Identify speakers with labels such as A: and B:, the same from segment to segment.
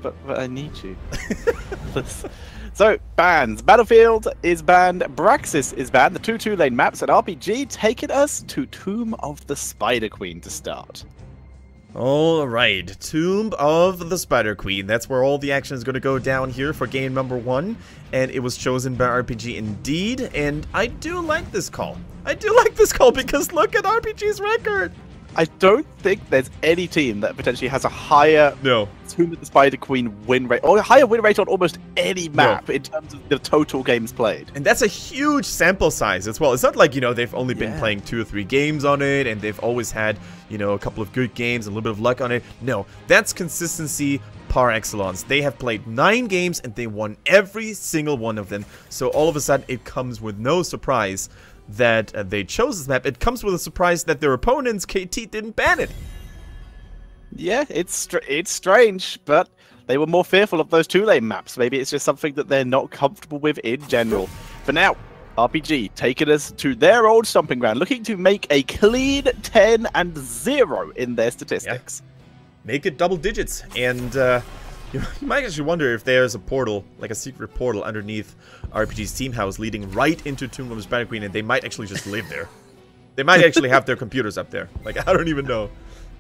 A: but I need you. So, bans. Battlefield is banned. Braxis is banned. The 2 lane maps at RPG taking us to Tomb of the Spider Queen to start.
B: Alright, Tomb of the Spider Queen. That's where all the action is going to go down here for game number 1. And it was chosen by RPG indeed. And I do like this call. I do like this call because look at RPG's record.
A: I don't think there's any team that potentially has a higher Tomb of the Spider Queen win rate, or a higher win rate on almost any map in terms of the total games played.
B: And that's a huge sample size as well. It's not like, you know, they've only been playing 2 or 3 games on it, and they've always had, you know, a couple of good games and a little bit of luck on it. No, that's consistency par excellence. They have played 9 games, and they won every single one of them. So all of a sudden, it comes with no surprise that they chose this map. It comes with a surprise that their opponents, KT, didn't ban it.
A: Yeah, it's strange, but they were more fearful of those 2-lane maps. Maybe it's just something that they're not comfortable with in general. For now, RPG taking us to their old stomping ground, looking to make a clean 10-0 in their statistics.
B: Yeah. Make it double digits, and you might actually wonder if there's a portal, like a secret portal underneath RPG's team house leading right into Tomb of the Spider Queen, and they might actually just live there. They might actually have their computers up there. Like, I don't even know.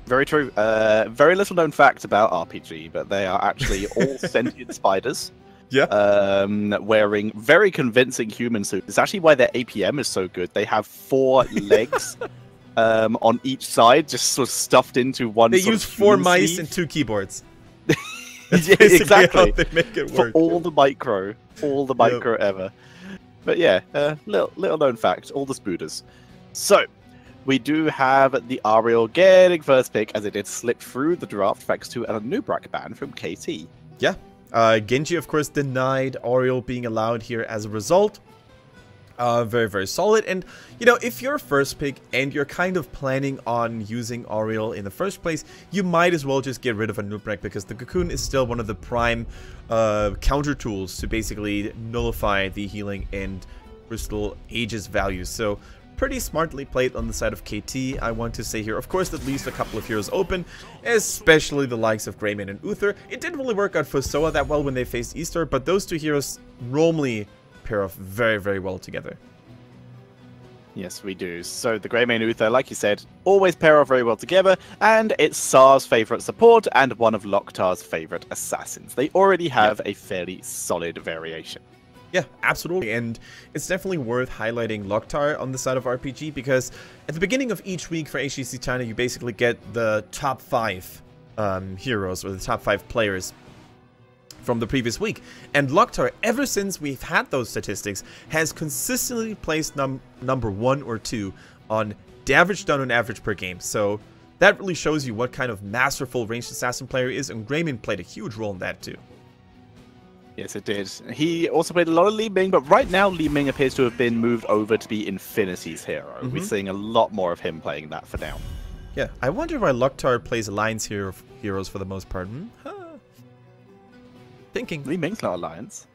A: Very true. Very little known fact about RPG, but they are actually all sentient spiders.
B: Yeah.
A: Wearing very convincing human suits. It's actually why their APM is so good. They have 4 legs on each side, just sort of stuffed into one.
B: They use 4 mice and 2 keyboards.
A: Yeah, exactly.
B: They make it work.
A: For all the micro ever. But yeah, little known fact, all the spooders. So, we do have the Ariel getting first pick as it did slip through the draft thanks to a Nubrak ban from KT.
B: Yeah. Genji, of course, denied Ariel being allowed here as a result. Very, very solid. And, you know, if you're first pick and you're kind of planning on using Ariel in the first place, you might as well just get rid of a Nubrak because the Cocoon is still one of the prime counter tools to basically nullify the healing and Crystal Aegis values. So, pretty smartly played on the side of KT, I want to say here. Of course, that leaves a couple of heroes open, especially the likes of Greymane and Uther. It didn't really work out for Soa that well when they faced Easter, but those 2 heroes normally pair off very, very well together.
A: Yes, we do. So the Greymane Uther, like you said, always pair off very well together, and it's Sar's favourite support and one of Loktar's favourite assassins. They already have a fairly solid variation.
B: Yeah, absolutely, and it's definitely worth highlighting Loktar on the side of RPG because at the beginning of each week for HGC China, you basically get the top 5 heroes or the top 5 players from the previous week. And Loktar, ever since we've had those statistics, has consistently placed number 1 or 2 on damage done on average per game. So that really shows you what kind of masterful ranged assassin player he is, and Greymane played a huge role in that too.
A: Yes, it did. He also played a lot of Li Ming, but right now Li Ming appears to have been moved over to be Infinity's hero. We're seeing a lot more of him playing that for now.
B: Yeah, I wonder why Loktar plays Alliance heroes for the most part. Thinking.
A: Li Ming's not Alliance.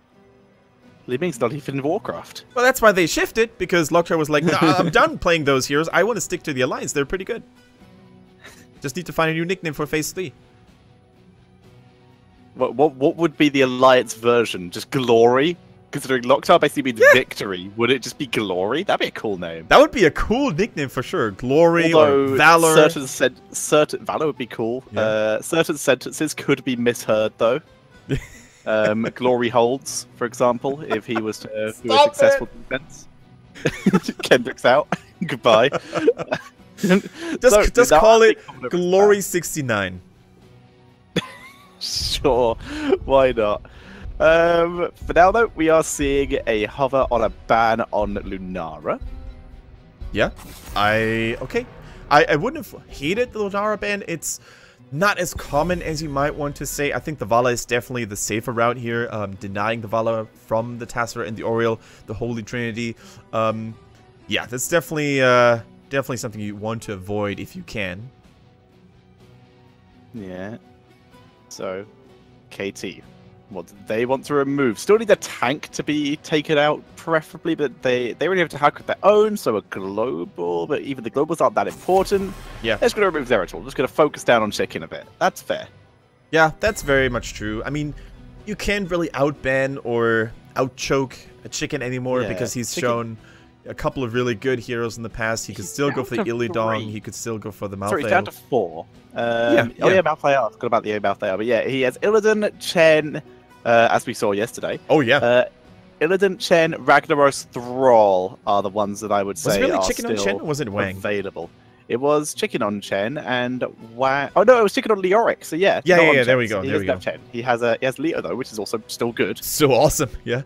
A: Li Ming's not even in Warcraft.
B: Well, that's why they shifted, because Loktar was like, nah, I'm done playing those heroes. I want to stick to the Alliance. They're pretty good. Just need to find a new nickname for Phase 3.
A: What would be the Alliance version? Just Glory? Considering Loktar basically means victory, would it just be Glory? That'd be a cool name.
B: That would be a cool nickname for sure. Glory or Valor.
A: Certain Valor would be cool. Yeah. Certain sentences could be misheard though. Glory holds, for example, if he was to do a successful defense. Kendrick's out. Goodbye.
B: Just call it Glory 69.
A: Sure, why not? For now, though, we are seeing a hover on a ban on Lunara.
B: Yeah, I wouldn't have hated the Lunara ban. It's not as common as you might want to say. I think the Vala is definitely the safer route here, denying the Vala from the Tassera and the Oriel, the Holy Trinity. Yeah, that's definitely something you want to avoid if you can.
A: Yeah. So, KT, what do they want to remove? Still need the tank to be taken out, preferably, but they already have to hack with their own, so a global, but even the globals aren't that important.
B: Yeah.
A: They're just going to remove Zeratul. Just going to focus down on Chicken a bit. That's fair.
B: Yeah, that's very much true. I mean, you can't really outban or outchoke a Chicken anymore because he's shown a couple of really good heroes in the past. He could still go for the Illidong. He could still go for the Malthael.
A: Sorry, he's down to 4.
B: Yeah.
A: Malthael. I forgot about the Malthael. But yeah, he has Illidan, Chen, as we saw yesterday.
B: Oh, yeah.
A: Illidan, Chen, Ragnaros, Thrall are the ones that I would say
B: was it really
A: are
B: Chicken on
A: still
B: Chen, or was it Wang?
A: available. It was Chicken on Chen and Wang. Oh no, it was Chicken on Leoric. So yeah.
B: Yeah. There we go. There we go.
A: Chen. He has Leo though, which is also still good.
B: So awesome. Yeah.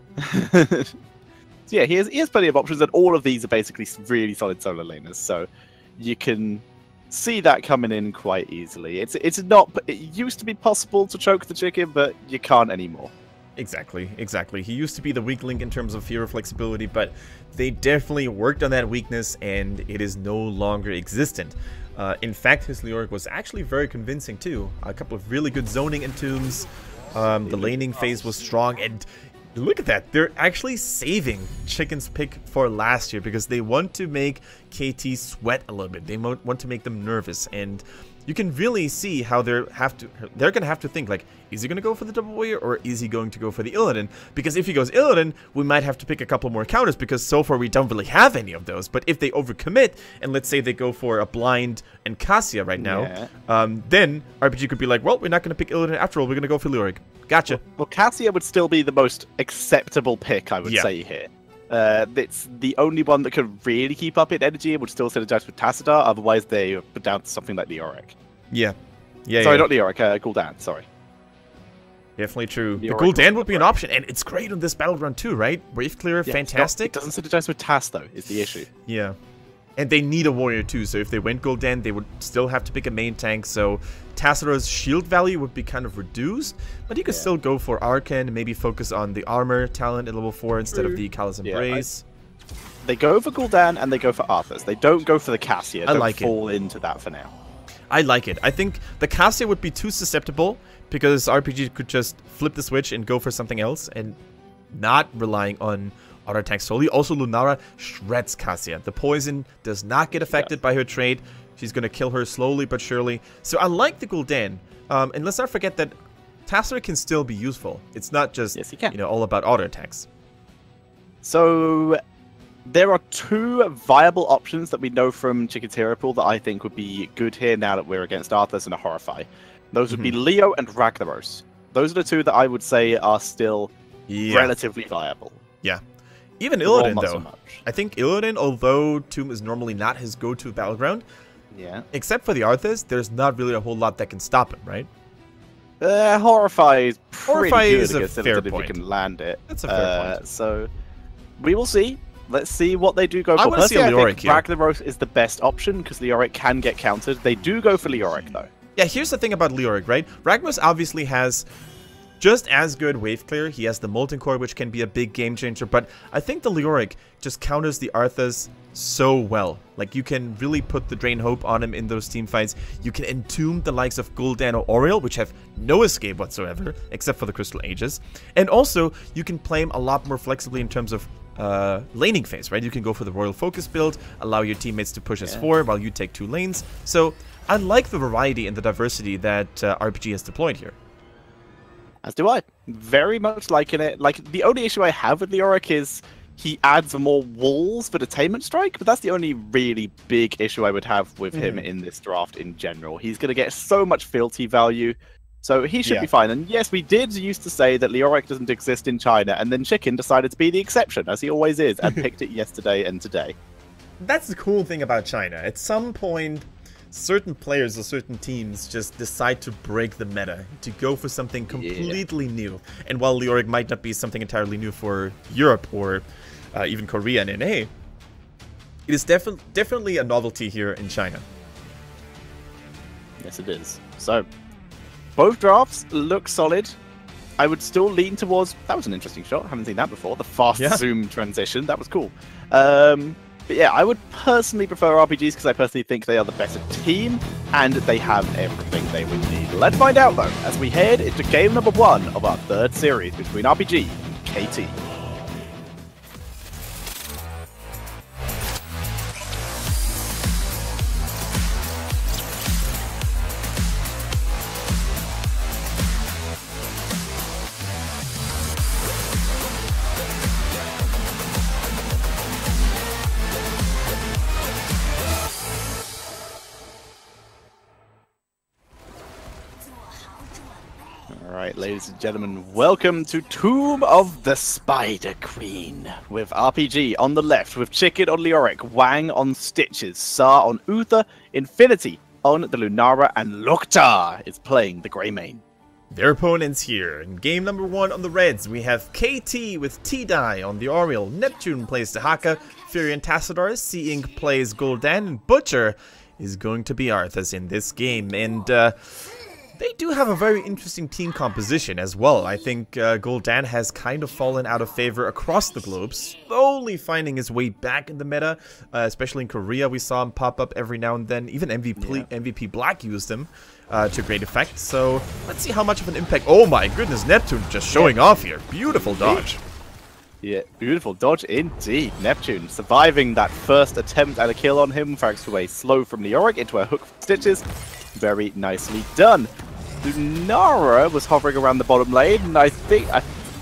A: So yeah, he has plenty of options, and all of these are basically really solid solo laners. So you can see that coming in quite easily. It's not. It used to be possible to choke the Chicken, but you can't anymore.
B: Exactly. He used to be the weak link in terms of hero flexibility, but they definitely worked on that weakness, and it is no longer existent. In fact, his Leoric was actually very convincing too. A couple of really good zoning entombs. The laning phase was strong, and look at that. They're actually saving Chicken's pick for last year because they want to make KT sweat a little bit. They want to make them nervous, and you can really see how they're gonna have to think, like, is he gonna go for the double warrior or is he going to go for the Illidan? Because if he goes Illidan, we might have to pick a couple more counters because so far we don't really have any of those. But if they overcommit and let's say they go for a blind and Cassia right now, then RPG could be like, well, we're not gonna pick Illidan after all. We're gonna go for Leoric. Gotcha.
A: Well, Cassia would still be the most acceptable pick, I would say here. It's the only one that could really keep up in energy and would still synergize with Tassadar. Otherwise, they are down to something like Leoric. Sorry, not Leoric. Gul'dan. Sorry.
B: Definitely true. The Gul'dan would be an option, and it's great on this battleground too, right? Wave clear, fantastic.
A: It doesn't synergize with Tas though, is the issue.
B: Yeah. And they need a warrior too, so if they went Gul'dan, they would still have to pick a main tank, so Tassador's shield value would be kind of reduced, but you could still go for Arcan, maybe focus on the armor talent at level 4 instead of the Callous Embrace.
A: They go for Gul'dan and they go for Arthas. They don't go for the Cassia.
B: Don't
A: fall into that for now.
B: I like it. I think the Cassia would be too susceptible because RPG could just flip the switch and go for something else and not relying on auto attack solely. Also, Lunara shreds Cassia. The poison does not get affected by her trade. She's going to kill her slowly but surely. So I like the Gul'dan. And let's not forget that Tassadar can still be useful. It's not just all about auto attacks.
A: So there are 2 viable options that we know from Chicken's hero pool that I think would be good here now that we're against Arthas and a Horrify. Those would be Leo and Ragnaros. Those are the 2 that I would say are still relatively viable.
B: Yeah. Even Illidan, though. So I think Illidan, although Tomb is normally not his go-to battleground, except for the Arthas, there's not really a whole lot that can stop him, right?
A: Horrify is pretty good
B: is
A: against
B: a fair
A: Illidan
B: point.
A: if you can land it.
B: That's a fair point.
A: So we will see. Let's see what they do go for.
B: I want to see a Leoric here.
A: Ragnaros is the best option because Leoric can get countered. They do go for Leoric, though.
B: Yeah, here's the thing about Leoric, right? Ragnaros obviously has just as good wave clear. He has the Molten Core, which can be a big game changer, but I think the Leoric just counters the Arthas so well. Like, you can really put the Drain Hope on him in those team fights. You can entomb the likes of Gul'dan or Oriel, which have no escape whatsoever, except for the Crystal Ages. And also, you can play him a lot more flexibly in terms of laning phase, right? You can go for the Royal Focus build, allow your teammates to push S4 while you take 2 lanes. So I like the variety and the diversity that RPG has deployed here.
A: As do I. Very much liking it. Like, the only issue I have with Leoric is he adds more walls for Detainment Strike, but that's the only really big issue I would have with him in this draft in general. He's going to get so much fealty value, so he should be fine. And yes, we did used to say that Leoric doesn't exist in China, and then Chicken decided to be the exception, as he always is, and picked it yesterday and today.
B: That's the cool thing about China. At some point, certain players or certain teams just decide to break the meta, to go for something completely new. And while Leoric might not be something entirely new for Europe or even Korea and NA, it is definitely a novelty here in China.
A: Yes, it is. So, both drafts look solid. I would still lean towards... That was an interesting shot. I haven't seen that before. The fast zoom transition. That was cool. But yeah, I would personally prefer RPGs because I personally think they are the better team and they have everything they would need. Let's find out though, as we head into game number 1 of our 3rd series between RPG and KT. Alright, ladies and gentlemen, welcome to Tomb of the Spider Queen. With RPG on the left, with Chicken on Leoric, Wang on Stitches, Sar on Uther, Infinity on the Lunara, and Loktar is playing the Greymane.
B: Their opponents here. In game number 1 on the Reds, we have KT with T-Dye on the Oriole, Neptune plays Dahaka, Fury and Tassadar, Sea Ink plays Gul'dan, and Butcher is going to be Arthas in this game. And they do have a very interesting team composition as well. I think Gul'dan has kind of fallen out of favor across the globe, slowly finding his way back in the meta, especially in Korea. We saw him pop up every now and then. Even MVP Black used him to great effect. So let's see how much of an impact. Oh my goodness, Neptune just showing off here. Beautiful dodge.
A: Yeah, beautiful dodge indeed. Neptune surviving that first attempt at a kill on him, thanks to a slow from Leoric into a hook from Stitches. Very nicely done. Lunara was hovering around the bottom lane, and I think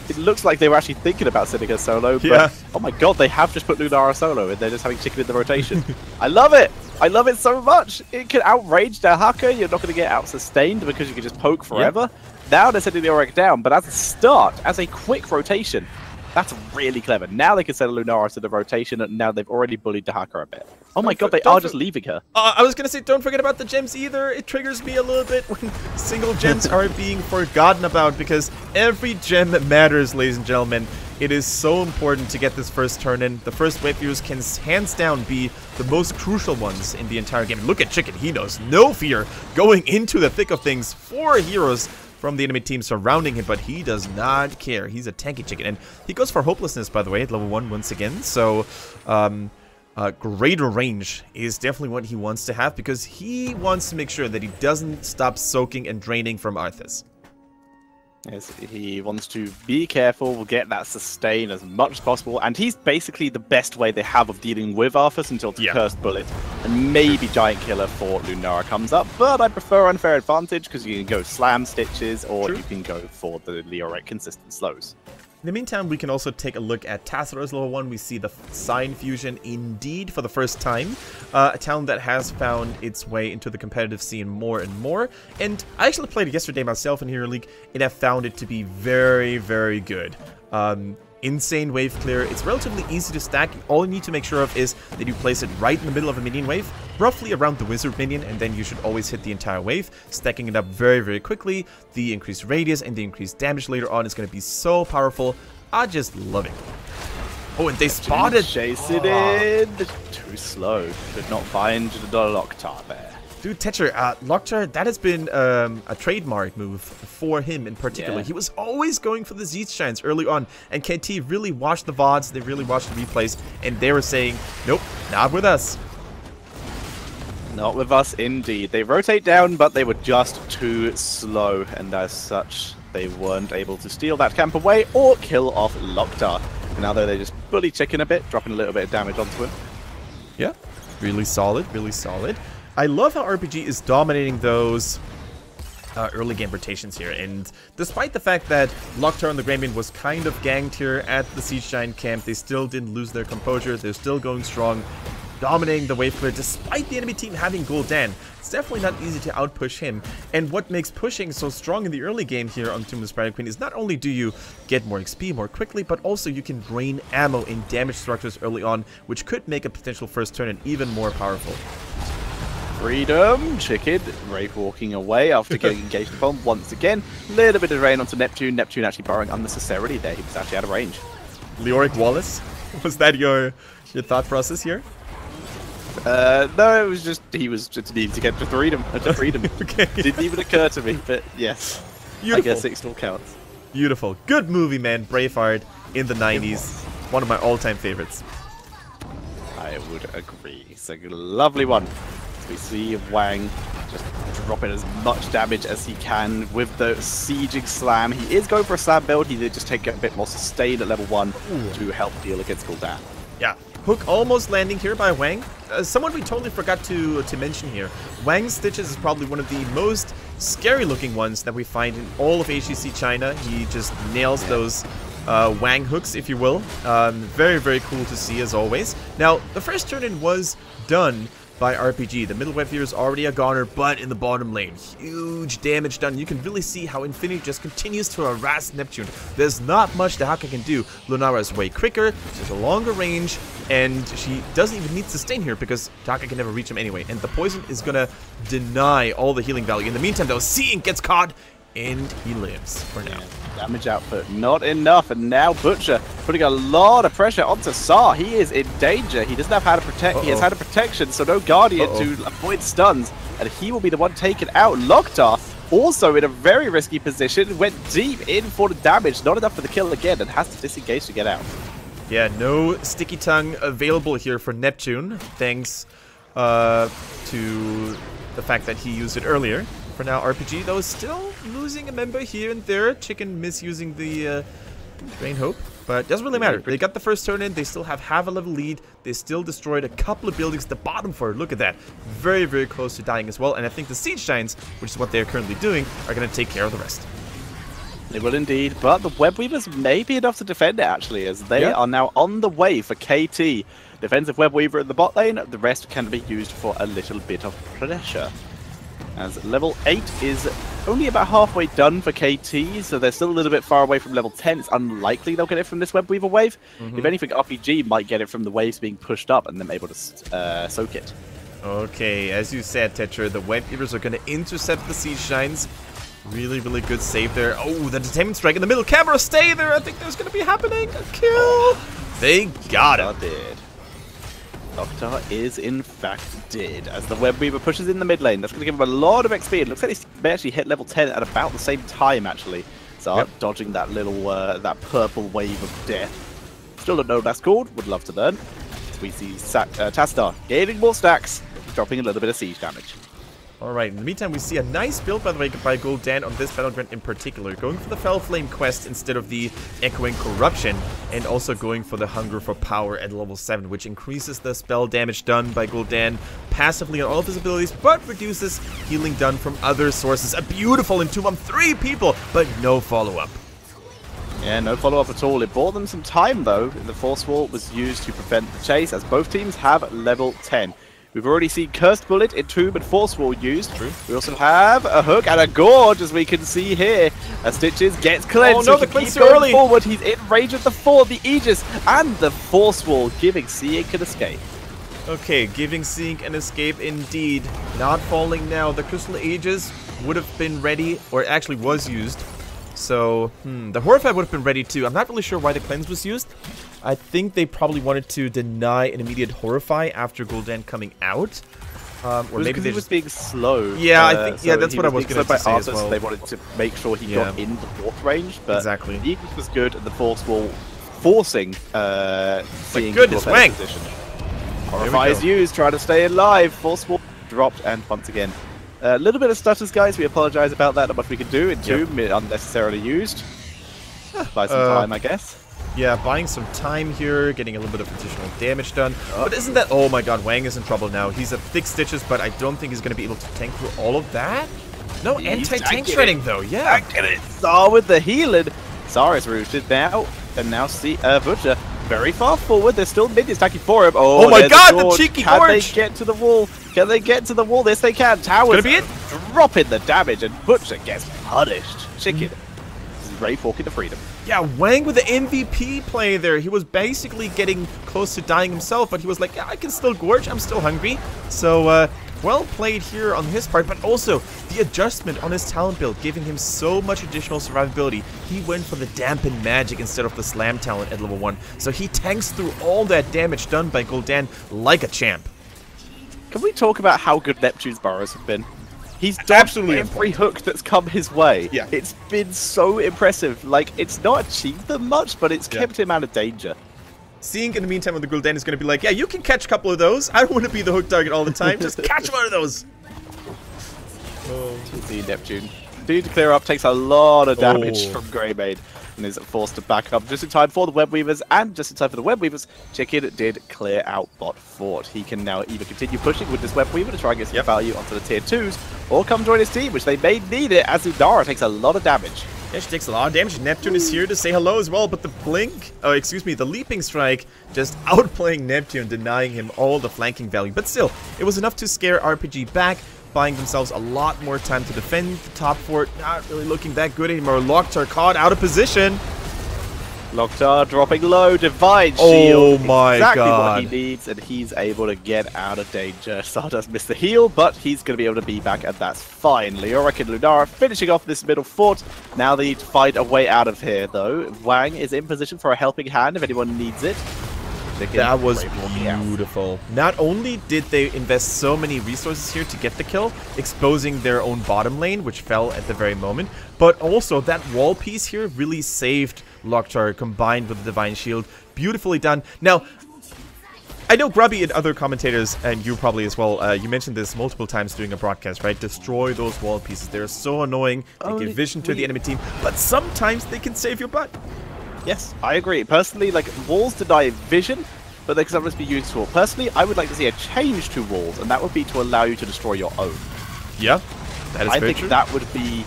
A: it looks like they were actually thinking about sending her solo, but oh my god, they have just put Lunara solo, and they're just having Chicken in the rotation. I love it! I love it so much! It can outrage Dahaka, you're not going to get out-sustained because you can just poke forever. Now they're sending the Leoric down, but as a start, as a quick rotation, that's really clever. Now they can send Lunara to the rotation, and now they've already bullied Dahaka a bit. Oh my god, they are just leaving her.
B: I was going to say, don't forget about the gems either. It triggers me a little bit when single gems are being forgotten about, because every gem matters, ladies and gentlemen. It is so important to get this first turn in. The first wave views can hands down be the most crucial ones in the entire game. Look at Chicken, he knows no fear going into the thick of things. 4 heroes from the enemy team surrounding him, but he does not care. He's a tanky Chicken, and he goes for Hopelessness, by the way, at level 1 once again. So greater range is definitely what he wants to have, because he wants to make sure that he doesn't stop soaking and draining from Arthas.
A: Yes, he wants to be careful, get that sustain as much as possible, and he's basically the best way they have of dealing with Arthas until the Cursed Bullet, and maybe Giant Killer for Lunara comes up, but I prefer Unfair Advantage because you can go Slam Stitches, or you can go for the Leoric consistent slows.
B: In the meantime, we can also take a look at Tassador's level 1. We see the Sign Fusion indeed for the first time. A talent that has found its way into the competitive scene more and more. And I actually played it yesterday myself in Hero League, and I found it to be very, very good. Insane wave clear. It's relatively easy to stack. All you need to make sure of is that you place it right in the middle of a minion wave, roughly around the wizard minion, and then you should always hit the entire wave, stacking it up very, very quickly. The increased radius and the increased damage later on is going to be so powerful. I just love it. Oh, and they spotted.
A: Chase it in. Too slow. Could not find the Loktar there.
B: Dude, Tetcher, Loktar, that has been a trademark move for him in particular. Yeah. He was always going for the Z-Shines early on, and KT really watched the VODs, they really watched the replays, and they were saying, nope, not with us.
A: Not with us, indeed. They rotate down, but they were just too slow, and as such, they weren't able to steal that camp away or kill off Loktar. And now, though, they just bully Chicken a bit, dropping a little bit of damage onto him.
B: Yeah, really solid, really solid. I love how RPG is dominating those early game rotations here, and despite the fact that Loktar and the Greymane was kind of ganged here at the Siege Giant camp, they still didn't lose their composure. They're still going strong, dominating the wave clear despite the enemy team having Gul'dan. It's definitely not easy to outpush him, and what makes pushing so strong in the early game here on Tomb of the Spider Queen is not only do you get more XP more quickly, but also you can drain ammo in damage structures early on, which could make a potential first turn even more powerful.
A: Freedom, Chicken, Wraith walking away after getting engaged upon once again. Little bit of rain onto Neptune. Neptune actually borrowing unnecessarily there. He was actually out of range.
B: Leoric Wallace? Was that your thought process here?
A: No, it was just he was just needing to get to freedom.
B: Okay.
A: Didn't even occur to me, but yes.
B: Beautiful.
A: I guess it still counts.
B: Beautiful. Good movie, man. Braveheart in the 90s. One of my all-time favorites.
A: I would agree. It's a lovely one. We see Wang just dropping as much damage as he can with the sieging slam. He is going for a slam build. He did just take a bit more sustain at level 1 to help deal against Gul'dan.
B: Yeah, hook almost landing here by Wang. Someone we totally forgot to mention here. Wang's Stitches is probably one of the most scary looking ones that we find in all of HGC China. He just nails those Wang hooks, if you will. Very, very cool to see as always. Now, the first turn-in was done, by RPG. The middle wave here is already a goner, but in the bottom lane, huge damage done. You can really see how Infinity just continues to harass Neptune. There's not much the Haka can do. Lunara is way quicker, she has a longer range, and she doesn't even need sustain here because Haka can never reach him anyway. And the poison is gonna deny all the healing value. In the meantime, though, Seeing gets caught, and he lives for now.
A: Damage output not enough, and now Butcher putting a lot of pressure onto Saar. He is in danger. He doesn't have how to protect. He has had a protection, so no Guardian to avoid stuns, and he will be the one taken out. Loktar also in a very risky position, went deep in for the damage, not enough for the kill again, and has to disengage to get out.
B: Yeah, no Sticky Tongue available here for Neptune, thanks to the fact that he used it earlier. For now, RPG, though, is still losing a member here and there. Chicken misusing the Drain Hope, but doesn't really matter. They got the first turn in. They still have half a level lead. They still destroyed a couple of buildings. The bottom four, look at that. Very, very close to dying as well. And I think the Siege Giants, which is what they're currently doing, are going to take care of the rest.
A: They will indeed, but the Web Weavers may be enough to defend it, actually, as they are now on the way for KT. Defensive Web Weaver in the bot lane. The rest can be used for a little bit of pressure. As level 8 is only about halfway done for KT, so they're still a little bit far away from level 10. It's unlikely they'll get it from this Web Weaver wave. If anything, RPG might get it from the waves being pushed up and them able to soak it.
B: Okay, as you said, Tetra, the Web Weavers are going to intercept the Siege Giants. Really, really good save there. Oh, the Detainment Strike in the middle. Camera, stay there. I think there's going to be happening. A kill. They got him.
A: Loktar is in fact dead as the Web Weaver pushes in the mid lane. That's going to give him a lot of XP. It looks like he may actually hit level 10 at about the same time, actually. So dodging that little, that purple wave of death. Still don't know what that's called. Would love to learn. So we see Tastar gaining more stacks, dropping a little bit of siege damage.
B: Alright, in the meantime, we see a nice build, by the way, by Gul'dan on this battleground in particular. Going for the Fell Flame quest instead of the Echoing Corruption, and also going for the Hunger for Power at level 7, which increases the spell damage done by Gul'dan passively on all of his abilities, but reduces healing done from other sources. A beautiful Entomb on 3 people, but no follow-up.
A: Yeah, no follow-up at all. It bought them some time, though. The Force Wall was used to prevent the chase, as both teams have level 10. We've already seen Cursed Bullet, Entomb, and Force Wall used. True. We also have a hook and a gorge, as we can see here. As Stitches gets cleansed.
B: Oh no, the cleanse too early!
A: Forward. He's in range of the 4, the Aegis, and the Force Wall, giving Seeing an escape.
B: Okay, giving Seeing an escape indeed. Not falling now. The Crystal Aegis would have been ready, or actually was used. So, the Horrify would have been ready too. I'm not really sure why the cleanse was used. I think they probably wanted to deny an immediate Horrify after Gul'dan coming out. Or maybe they
A: was being slow.
B: Yeah, I think. Yeah,
A: so
B: that's what I was going to say as well.
A: So they wanted to make sure he got in the fourth range. But
B: exactly.
A: The Aegis was good, and the Force Wall forcing Seeing
B: goodness, Wang!
A: Position. Horrify is used, trying to stay alive. Force Wall dropped, and once again, a little bit of stutters, guys. We apologize about that. Not much we can do. Entomb unnecessarily used. Buy some time, I guess.
B: Yeah, buying some time here, getting a little bit of additional damage done. But isn't that... Oh my god, Wang is in trouble now. He's at thick stitches, but I don't think he's going to be able to tank through all of that. No anti-tank shredding, though. Yeah.
A: I get it. Saar with the healing. Saar is rooted now. And now see Butcher very far forward. There's still minions attacking for him. Oh
B: my god, the cheeky gorge.
A: Can they get to the wall? Can they get to the wall? Yes, they can. Towers
B: be it?
A: dropping the damage, and Butcher gets punished. Chicken. Wraith walking to freedom.
B: Yeah, Wang with the MVP play there. He was basically getting close to dying himself, but he was like, yeah, I can still gorge. I'm still hungry. So, well played here on his part, but also the adjustment on his talent build, giving him so much additional survivability. He went for the Dampen Magic instead of the Slam talent at level 1. So he tanks through all that damage done by Gul'dan like a champ.
A: Can we talk about how good Neptune's burrows have been? He's dodged every hook that's come his way. Yeah. It's been so impressive. Like, it's not achieved them much, but it's kept him out of danger.
B: Seeing in the meantime on the Gul'dan is going to be like, yeah, you can catch a couple of those. I don't want to be the hook target all the time. Just catch one of those.
A: See Neptune. Dude to clear up takes a lot of damage from Greymane and is forced to back up just in time for the Web Weavers, and just in time for the Web Weavers, Chicken did clear out bot fort. He can now either continue pushing with this Web Weaver to try and get some value onto the tier 2s, or come join his team, which they may need it as Udara takes a lot of damage.
B: Yeah, she takes a lot of damage. Neptune is here to say hello as well, but the blink, oh, excuse me, the leaping strike just outplaying Neptune, denying him all the flanking value. But still, it was enough to scare RPG back, buying themselves a lot more time to defend. The top fort not really looking that good anymore. Loktar caught out of position.
A: Loktar dropping low, Divine
B: Oh
A: Shield.
B: my
A: exactly
B: god.
A: what he needs, and he's able to get out of danger. Stardust missed the heal, but he's going to be able to be back, and that's fine. Leoric and Lunara finishing off this middle fort. Now they need to find a way out of here, though. Wang is in position for a helping hand if anyone needs it.
B: That was beautiful. Not only did they invest so many resources here to get the kill, exposing their own bottom lane, which fell at the very moment, but also that wall piece here really saved Loktar combined with the Divine Shield. Beautifully done. Now, I know Grubby and other commentators, and you probably as well, you mentioned this multiple times during a broadcast, right? Destroy those wall pieces. They're so annoying. They give vision to the enemy team, but sometimes they can save your butt.
A: Yes, I agree. Personally, like, walls deny vision, but they can sometimes be useful. Personally, I would like to see a change to walls, and that would be to allow you to destroy your own.
B: Yeah, that is
A: I
B: very
A: think
B: true.
A: that would be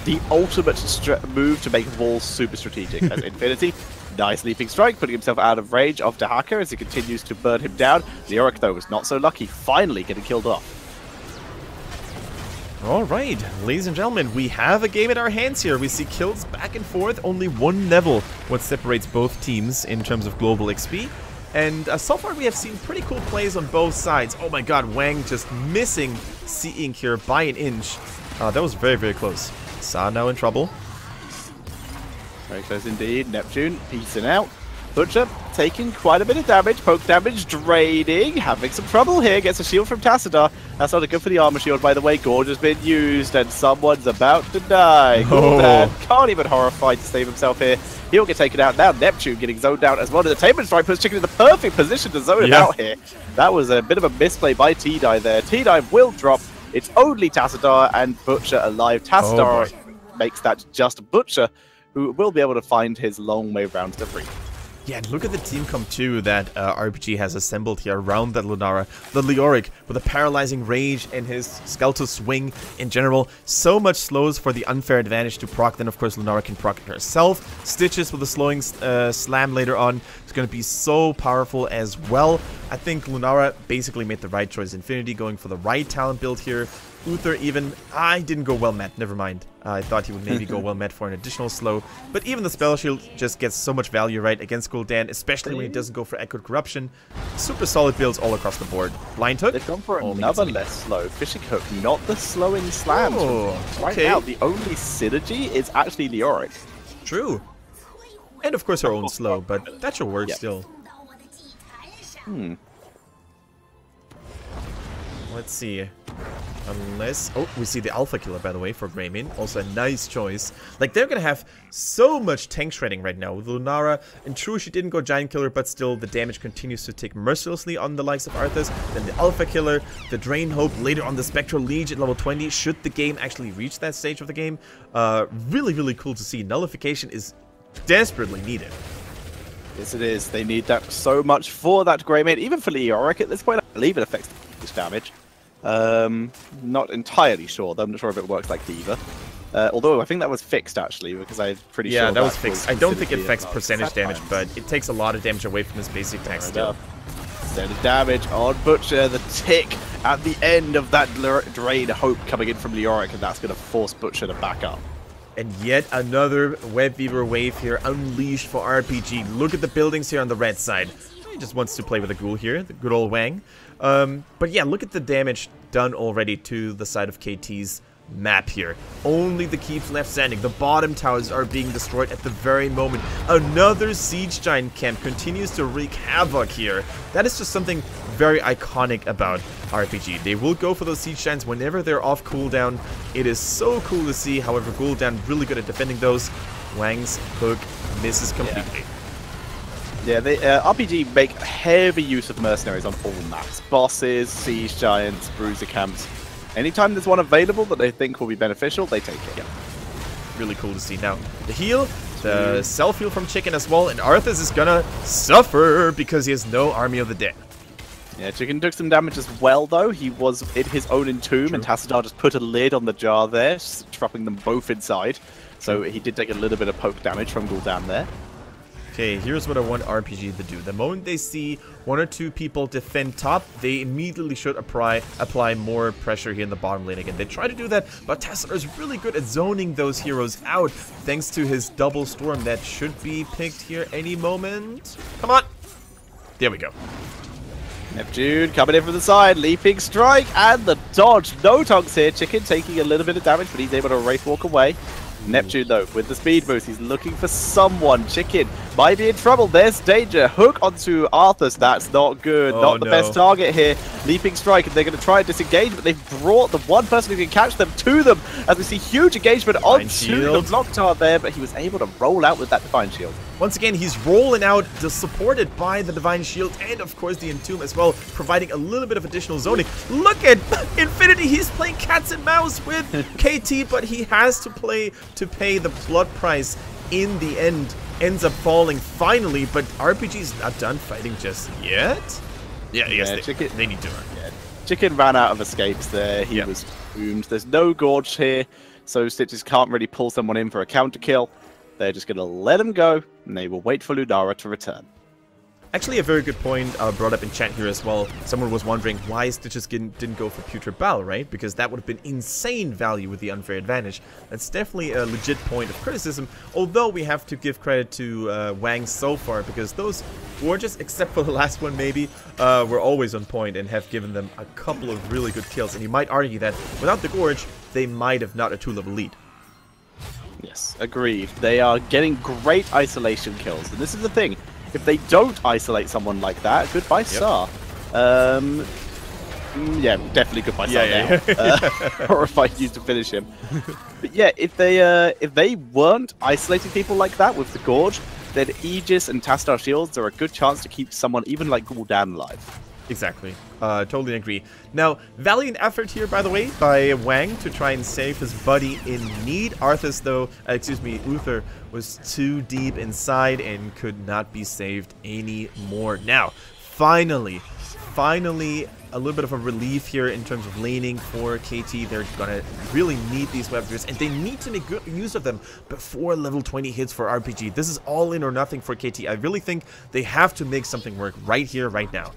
A: the ultimate move to make walls super strategic. As Infinity, nice leaping strike, putting himself out of range of Dahaka as he continues to burn him down. Leoric, though, was not so lucky, finally getting killed off.
B: Alright, ladies and gentlemen, we have a game in our hands here. We see kills back and forth, only one level what separates both teams in terms of global XP. And so far we have seen pretty cool plays on both sides. Oh my god, Wang just missing Seeing here by an inch. That was very, very close. Sa now in trouble.
A: Very close indeed. Neptune piecing out. Butcher taking quite a bit of damage. Poke damage draining. Having some trouble here. Gets a shield from Tassadar. That's not good for the armor shield, by the way. Gorge has been used and someone's about to die. Gul'dan can't even horrified to save himself here. He'll get taken out now. Neptune getting zoned out as well. The Entertainment Strike puts Chicken in the perfect position to zone him out here. That was a bit of a misplay by T-Dye there. T-Dye will drop. It's only Tassadar and Butcher alive. Tassadar makes that just Butcher, who will be able to find his long way round to free.
B: Yeah, and look at the team comp too that RPG has assembled here around that Lunara. The Leoric with a paralyzing rage and his Skeletal Swing in general. So much slows for the unfair advantage to proc. Then of course Lunara can proc it herself. Stitches with a slowing slam later on. It's going to be so powerful as well. I think Lunara basically made the right choice. Infinity going for the right talent build here. Uther even, I didn't go well met, never mind. I thought he would maybe go well met for an additional slow. But even the Spell Shield just gets so much value right against Gul'dan, especially when he doesn't go for Echoed Corruption. Super solid builds all across the board. Blind Hook.
A: They've gone for another less slow. Fishing Hook, not the slowing slams. Right now, the only synergy is actually Leoric.
B: True. And of course her own slow, but that should work still. Let's see. Unless... Oh, we see the Alpha Killer, by the way, for Greymane. Also a nice choice. Like, they're gonna have so much tank shredding right now with Lunara. And true, she didn't go Giant Killer, but still, the damage continues to tick mercilessly on the likes of Arthas. Then the Alpha Killer, the Drain Hope, later on the Spectral Liege at level 20, should the game actually reach that stage of the game. Really, really cool to see. Nullification is desperately needed.
A: Yes, it is. They need that so much for that Greymane. Even for Leoric at this point, I believe it affects this damage. Not entirely sure, though I'm not sure if it works like D.Va. Although I think that was fixed actually, because I'm pretty sure
B: that was fixed. I don't think it affects percentage damage, but it takes a lot of damage away from his basic attack still.
A: Instead of damage on Butcher, the tick at the end of that Drain Hope coming in from Leoric, and that's going to force Butcher to back up.
B: And yet another Web Weaver wave here unleashed for RPG. Look at the buildings here on the red side. He just wants to play with a ghoul here, the good old Wang. But yeah, look at the damage done already to the side of KT's map here. Only the keeps left standing. The bottom towers are being destroyed at the very moment. Another Siege Giant camp continues to wreak havoc here. That is just something very iconic about RPG. They will go for those Siege Giants whenever they're off cooldown. It is so cool to see. However, Gul'dan really good at defending those. Wang's hook misses completely.
A: Yeah, they, RPG make heavy use of mercenaries on all maps. Bosses, Siege Giants, Bruiser camps. Anytime there's one available that they think will be beneficial, they take it.
B: Yeah. Really cool to see. Now, the heal, the self-heal from Chicken as well, and Arthas is gonna suffer because he has no Army of the Dead.
A: Yeah, Chicken took some damage as well, though. He was in his own entomb, and Tassadar just put a lid on the jar there, trapping them both inside. So he did take a little bit of poke damage from Gul'dan there.
B: Okay, here's what I want RPG to do. The moment they see 1 or 2 people defend top, they immediately should apply more pressure here in the bottom lane again. They try to do that, but Tassadar is really good at zoning those heroes out thanks to his double storm that should be picked here any moment. Come on! There we go.
A: Neptune coming in from the side, leaping strike, and the dodge. No tonks here. Chicken taking a little bit of damage, but he's able to wraith walk away. Neptune, though, with the speed boost, he's looking for someone. Chicken might be in trouble. There's danger. Hook onto Arthas. That's not good.
B: Oh,
A: not the best target here. Leaping strike, and they're going to try and disengage, but they've brought the one person who can catch them to them, as we see huge engagement onto the block tart there, but he was able to roll out with that Divine Shield.
B: Once again, he's rolling out, supported by the Divine Shield and, of course, the Entomb as well, providing a little bit of additional zoning. Look at Infinity. He's playing cats and mouse with KT, but he has to pay the blood price in the end. Ends up falling finally, but RPG's not done fighting just yet. Yeah, yes, they need to run.
A: Yeah. Chicken ran out of escapes there. He was boomed. There's no Gorge here, so Stitches can't really pull someone in for a counter kill. They're just going to let him go, and they will wait for Lunara to return.
B: Actually, a very good point brought up in chat here as well. Someone was wondering why Stitches didn't go for Putrid Bowel, right? Because that would have been insane value with the unfair advantage. That's definitely a legit point of criticism, although we have to give credit to Wang so far, because those Gorges, except for the last one maybe, were always on point and have given them a couple of really good kills. And you might argue that without the Gorge, they might have not a 2-level lead.
A: Yes, agreed. They are getting great isolation kills, and this is the thing. If they don't isolate someone like that, goodbye, Sar. Yeah, definitely goodbye, Sar now. Or if I used to finish him. But yeah, if they weren't isolating people like that with the Gorge, then Aegis and Tassadar shields are a good chance to keep someone even like Gul'dan alive.
B: Exactly. Totally agree. Now, valiant effort here, by the way, by Wang to try and save his buddy in need. Arthas, though, Uther was too deep inside and could not be saved anymore. Now, finally, a little bit of a relief here in terms of laning for KT. They're gonna really need these weapons, and they need to make good use of them before level 20 hits for RPG. This is all in or nothing for KT. I really think they have to make something work right here, right now.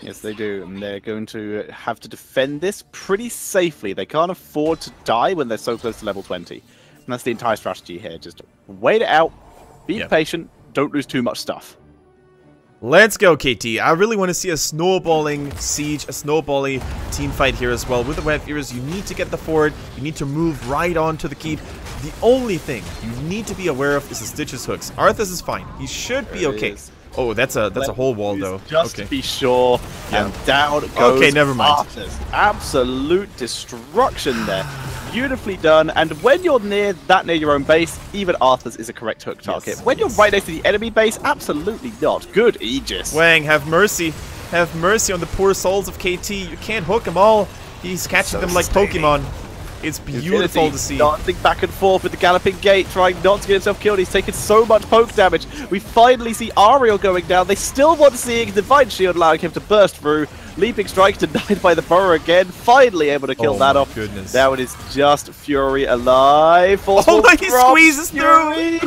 A: Yes, they do, and they're going to have to defend this pretty safely. They can't afford to die when they're so close to level 20. And that's the entire strategy here. Just wait it out, be patient, don't lose too much stuff.
B: Let's go, KT. I really want to see a snowballing siege, a snowballing team fight here as well. With the Red Heroes, you need to get the forward, you need to move right on to the keep. The only thing you need to be aware of is the Stitches hooks. Arthas is fine. He should be okay. Oh, that's a whole wall though.
A: Just to be sure, and down goes
B: okay, never mind.
A: Arthas. Absolute destruction there. Beautifully done. And when you're near your own base, even Arthas is a correct hook target. When you're right next to the enemy base, absolutely not. Good Aegis.
B: Wang, have mercy. Have mercy on the poor souls of KT. You can't hook them all. He's catching them like Pokemon. It's beautiful to see.
A: Dancing back and forth with the Galloping Gate, trying not to get himself killed. He's taken so much poke damage. We finally see Ariel going down. They still want to see a Divine Shield allowing him to burst through. Leaping Strike denied by the Burrow again. Finally able to kill that off.
B: Goodness.
A: Now it is just Fury alive.
B: Oh, he squeezes through!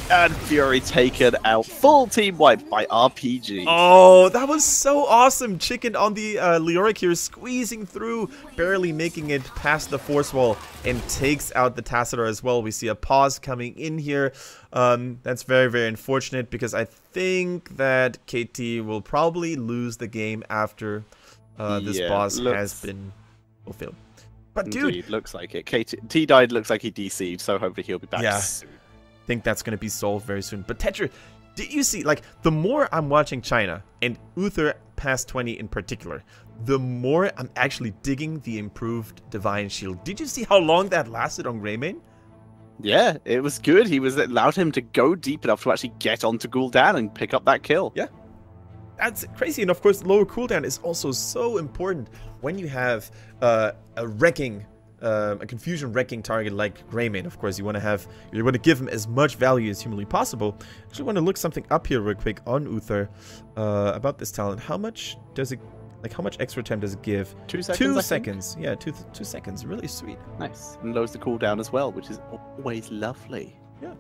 A: And Fury taken out. Full team wipe by RPG.
B: Oh, that was so awesome. Chicken on the Leoric here, squeezing through, barely making it past the force wall, and takes out the Tassadar as well. We see a pause coming in here. That's very, very unfortunate, because I think that KT will probably lose the game after this boss has been fulfilled. But dude,
A: looks like it. T died, looks like he DC'd, so hopefully he'll be back soon.
B: Think that's going to be solved very soon. But Tetra, did you see, like, the more I'm watching China, and Uther past 20 in particular, the more I'm actually digging the improved Divine Shield. Did you see how long that lasted on Greymane?
A: Yeah, it was good. It allowed him to go deep enough to actually get onto Gul'dan and pick up that kill.
B: Yeah. That's crazy. And of course, lower cooldown is also so important when you have a confusion wrecking target like Greymane. Of course, you want to give him as much value as humanly possible. Actually, want to look something up here real quick on Uther about this talent. How much does it Like, how much extra time does it give?
A: 2 seconds.
B: 2
A: I
B: seconds.
A: think.
B: Yeah, 2 seconds. Really sweet.
A: Nice. And lowers the cooldown as well, which is always lovely.
B: Yeah.